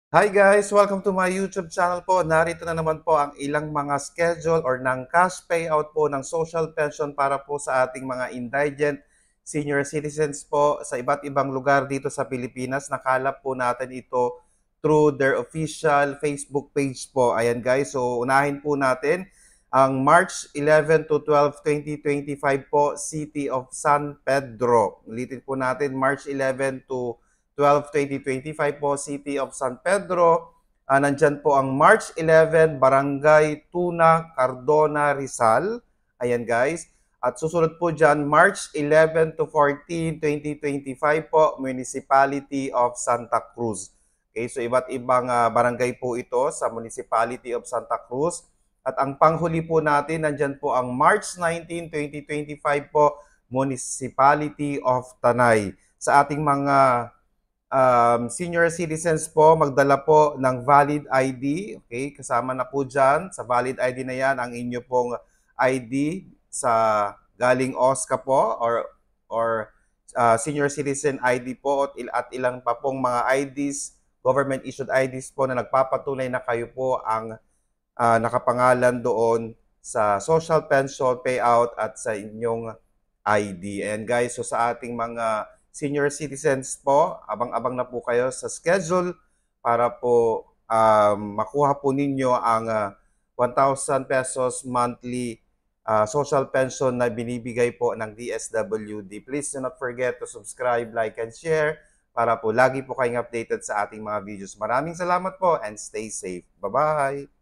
Hi guys! Welcome to my YouTube channel po. Narito na naman po ang ilang mga schedule or ng cash payout po ng social pension para po sa ating mga indigent senior citizens po sa iba't ibang lugar dito sa Pilipinas. Nakalap po natin ito through their official Facebook page po. Ayan guys, so unahin po natin ang March 11 to 12, 2025 po, City of San Pedro. Ulitin po natin, March 11 to 12, 2025 po, City of San Pedro. Nandyan po ang March 11, Barangay Tuna, Cardona, Rizal. Ayan guys. At susunod po dyan, March 11 to 14, 2025 po, Municipality of Santa Cruz. Okay, so iba't ibang barangay po ito sa Municipality of Santa Cruz. At ang panghuli po natin, nandyan po ang March 19, 2025 po, Municipality of Tanay. Sa ating mga senior citizens po, magdala po ng valid ID. Okay, kasama na po dyan. Sa valid ID na yan, ang inyo pong ID sa galing OSCA po or senior citizen ID po at ilang pa pong mga IDs, government issued IDs po na nagpapatunay na kayo po ang nakapangalan doon sa social pension payout at sa inyong ID. And guys, so sa ating mga senior citizens po, abang-abang na po kayo sa schedule para po makuha po ninyo ang 1,000 pesos monthly social pension na binibigay po ng DSWD. Please do not forget to subscribe, like, and share para po lagi po kayong updated sa ating mga videos. Maraming salamat po and stay safe. Bye-bye!